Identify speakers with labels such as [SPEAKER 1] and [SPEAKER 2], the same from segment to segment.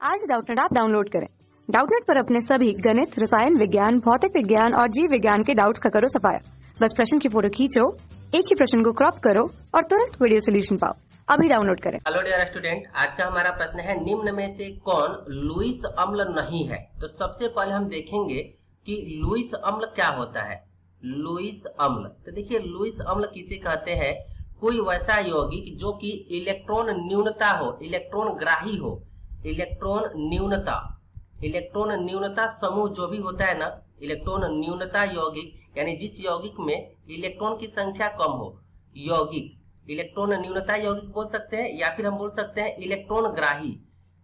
[SPEAKER 1] आज Doubtnut app download करें। Doubtnut पर अपने सभी गणित, रसायन विज्ञान, भौतिक विज्ञान और जीव विज्ञान के डाउट्स का करो सफाया। बस प्रश्न की फोटो खींचो, एक ही प्रश्न को क्रॉप करो और तुरंत वीडियो सोल्यूशन पाओ। अभी डाउनलोड करें।
[SPEAKER 2] हेलो डियर स्टूडेंट, आज का हमारा प्रश्न है निम्न में से कौन लुईस अम्ल नहीं है। तो सबसे पहले हम देखेंगे कि लुईस अम्ल क्या होता है। लुईस अम्ल, तो देखिए लुईस अम्ल किसे कहते हैं, कोई वैसा यौगिक जो कि इलेक्ट्रॉन न्यूनता हो, इलेक्ट्रॉन ग्राही हो, इलेक्ट्रॉन न्यूनता समूह जो भी होता है ना, इलेक्ट्रॉन न्यूनता यौगिक यानी जिस यौगिक में इलेक्ट्रॉन की संख्या कम हो, यौगिक इलेक्ट्रॉन न्यूनता यौगिक बोल सकते हैं, या फिर हम बोल सकते हैं इलेक्ट्रॉन ग्राही।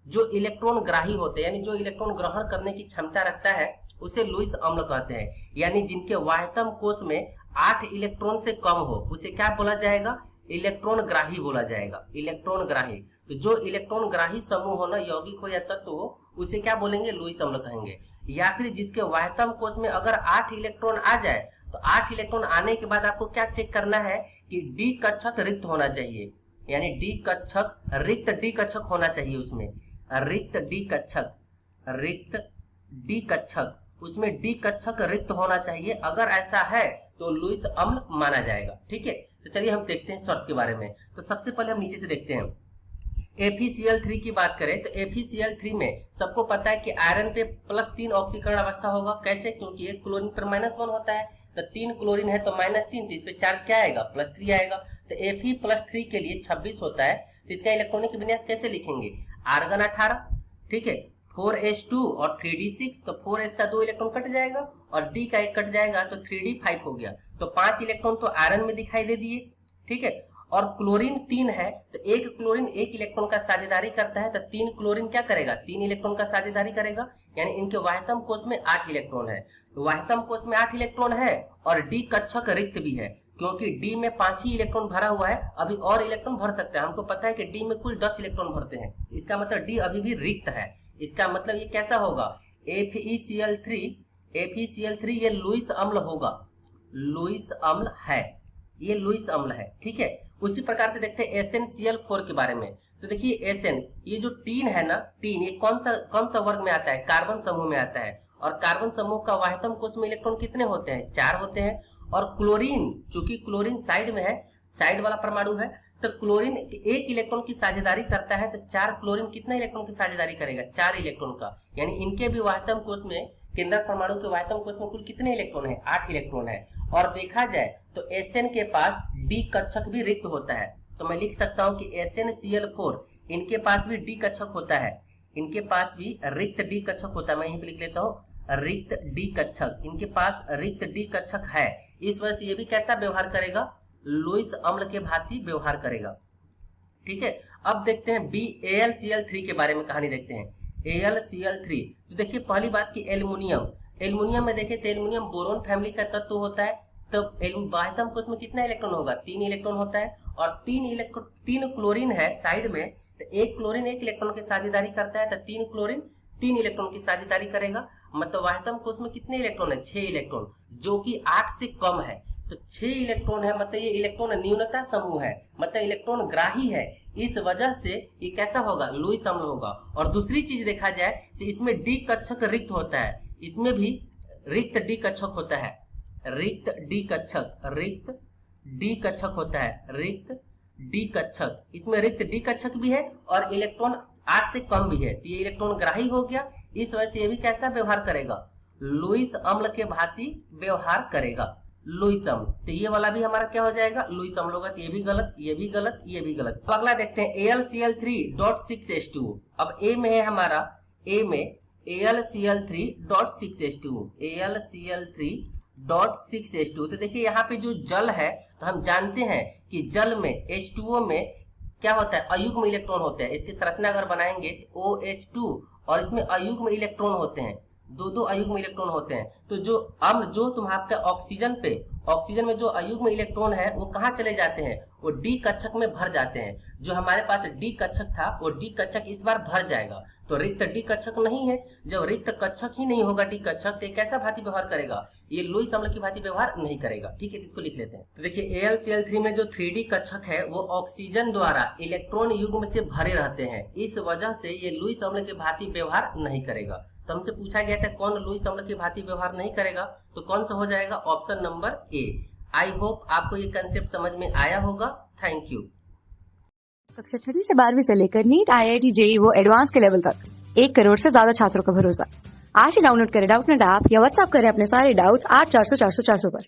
[SPEAKER 2] जो इलेक्ट्रॉन ग्राही होते हैं यानी जो इलेक्ट्रॉन ग्रहण करने की क्षमता रखता है उसे लुईस अम्ल कहते हैं। यानी जिनके वाह्यतम कोश में 8 इलेक्ट्रॉन से कम हो उसे क्या बोला जाएगा, इलेक्ट्रॉन ग्राही बोला जाएगा, इलेक्ट्रॉन ग्राही। तो जो इलेक्ट्रॉन ग्राही समूह हो ना, यौगिक हो या तत्व हो, उसे क्या बोलेंगे, लुईस अम्ल कहेंगे। या फिर जिसके वाह्यतम कोश में अगर 8 इलेक्ट्रॉन आ जाए तो 8 इलेक्ट्रॉन आने के बाद आपको क्या चेक करना है कि डी कक्षक रिक्त होना चाहिए, यानी डी कक्षक रिक्त डी कक्षक होना चाहिए, उसमें रिक्त डी कक्षक उसमें डी कक्षक रिक्त होना चाहिए। अगर ऐसा है तो लुईस अम्ल माना जाएगा। ठीक है, तो चलिए हम देखते हैं शर्त के बारे में। तो सबसे पहले हम नीचे से देखते हैं। FeCl3 की बात करें तो FeCl3 में सबको पता है कि आयरन पे +3 ऑक्सीकरण अवस्था होगा। कैसे, क्योंकि एक क्लोरीन पर -1 होता है, तो 3 क्लोरीन है तो -3, तो इस पे चार्ज क्या आएगा, +3 आएगा। तो Fe+3 के लिए 26 होता है। तो इसका इलेक्ट्रॉनिक विन्यास कैसे लिखेंगे, आर्गन 18, ठीक है, 4s2 और 3d6, तो 4s का 2 इलेक्ट्रॉन कट जाएगा और d का 1 कट जाएगा तो 3d5 हो गया। तो 5 इलेक्ट्रॉन तो आयरन में दिखाई दे दिए, ठीक है। और क्लोरीन 3 है तो एक क्लोरीन 1 इलेक्ट्रॉन का साझेदारी करता है, तो 3 क्लोरीन क्या करेगा, 3 इलेक्ट्रॉन का साझेदारी करेगा। यानी इनके वाह्यतम कोश में 8 इलेक्ट्रॉन है, वाह्यतम कोश में 8 इलेक्ट्रॉन है और डी कक्षक रिक्त भी है, क्योंकि डी में 5 ही इलेक्ट्रॉन भरा हुआ है, अभी और इलेक्ट्रॉन भर सकता है। हमको पता है कि डी में कुल 10 इलेक्ट्रॉन भरते हैं, इसका मतलब डी अभी भी रिक्त है। इसका मतलब ये कैसा होगा, FeCl3 ये लुईस अम्ल होगा, लुईस अम्ल है, ये लुईस अम्ल है, ठीक है। उसी प्रकार से देखते हैं SnCl4 के बारे में। तो देखिए Sn, ये जो टीन है ना, टीन ये कौन सा वर्ग में आता है, कार्बन समूह में आता है। और कार्बन समूह का वाह्यतम कोश में इलेक्ट्रॉन कितने होते हैं, 4 होते हैं। और क्लोरीन, चूंकि क्लोरीन साइड में है, साइड वाला परमाणु है, तो क्लोरीन 1 इलेक्ट्रॉन की साझेदारी करता है, तो 4 क्लोरीन कितना इलेक्ट्रॉन की साझेदारी करेगा, 4 इलेक्ट्रॉन का। यानी इनके भी वाह्यतम कोश में, केंद्रक परमाणु के वाह्यतम कोश में कुल कितने इलेक्ट्रॉन है, 8 इलेक्ट्रॉन है। और देखा जाए तो Sn के पास डी कक्षक भी रिक्त होता है, तो मैं लिख सकता हूं कि SnCl4 इनके पास भी डी कक्षक होता है, इनके पास भी रिक्त डी कक्षक होता है। मैं यहीं पे लिख लेता हूँ, रिक्त डी कक्षक, इनके पास रिक्त डी कक्षक है। इस वजह से ये भी कैसा व्यवहार करेगा, लुईस अम्ल के भांति व्यवहार करेगा, ठीक है। अब देखते हैं AlCl3 के बारे में कहानी देखते हैं। AlCl3, तो देखिए पहली बात की एल्युमिनियम में देखें तो एल्युमिनियम बोरोन फैमिली का तत्व होता है। तो वाह्यतम कोश में कितना इलेक्ट्रॉन होगा, 3 इलेक्ट्रॉन होता है। और 3 क्लोरीन है साइड में, तो 1 क्लोरीन 1 इलेक्ट्रॉन की साझेदारी करता है, तो 3 क्लोरीन 3 इलेक्ट्रॉन की साझेदारी करेगा। मतलब वाह्यतम कोश में कितने इलेक्ट्रॉन है, 6 इलेक्ट्रॉन, जो कि 8 से कम है। तो 6 इलेक्ट्रॉन है, मतलब ये इलेक्ट्रॉन न्यूनता समूह है, मतलब इलेक्ट्रॉन ग्राही है। इस वजह से ये कैसा होगा, लुईस अम्ल होगा। और दूसरी चीज देखा जाए तो इसमें डी कक्षक रिक्त होता है, इसमें भी रिक्त डी कक्षक होता है, रिक्त डी कक्षक होता है, रिक्त डी कक्षक, इसमें रिक्त डी कक्षक भी है और इलेक्ट्रॉन 8 से कम भी है, तो ये इलेक्ट्रॉन ग्राही हो गया। इस वजह से ये भी कैसा व्यवहार करेगा, लुईस अम्ल के भांति व्यवहार करेगा, लुईस अम्ल। तो ये वाला भी हमारा क्या हो जाएगा, लुईस अम्ल होगा। तो ये भी गलत, ये भी गलत, ये भी गलत। तो अगला देखते हैं AlCl3.6H2। अब ए में है हमारा, ए में AlCl3.6H2, AlCl3.6H2। तो देखिए यहाँ पे जो जल है, तो हम जानते हैं कि जल में H2O में क्या होता है, अयुग्म इलेक्ट्रॉन होते हैं। इसकी संरचना अगर बनाएंगे OH2 और इसमें अयुग्म इलेक्ट्रॉन होते हैं, 2 अयुग्म इलेक्ट्रॉन होते हैं। तो जो अम्ल, जो तुम्हारे ऑक्सीजन में जो अयुग्म इलेक्ट्रॉन है वो कहाँ चले जाते हैं, वो डी कक्षक में भर जाते हैं। जो हमारे पास डी कक्षक था वो डी कक्षक इस बार भर जाएगा। तो रिक्त डी कक्षक नहीं है। जब रिक्त कक्षक ही नहीं होगा डी कक्षक, तो कैसा भांति व्यवहार करेगा? ये लुईस अम्ल की भांति व्यवहार नहीं करेगा। ठीक है, इसको लिख लेते हैं। तो देखिए AlCl3 में जो 3D कक्षक है वो ऑक्सीजन द्वारा इलेक्ट्रॉन युग्म से भरे रहते हैं, इस वजह से ये लुईस अम्ल की भांति व्यवहार नहीं करेगा। तो हमसे पूछा गया था कौन लुईस अम्ल की भांति व्यवहार नहीं करेगा, तो कौन सा हो जाएगा? Option number A. I hope आपको ये कंसेप्ट समझ में आया होगा। Thank you.
[SPEAKER 1] कक्षा 6वीं से 12वीं से लेकर नीट, IIT, JEE वो एडवांस के लेवल तक 1 करोड़ से ज्यादा छात्रों का भरोसा। आज ही डाउनलोड करें डाउटनेट ऐप या व्हाट्सएप करें अपने सारे डाउट्स 8400 400 400 पर।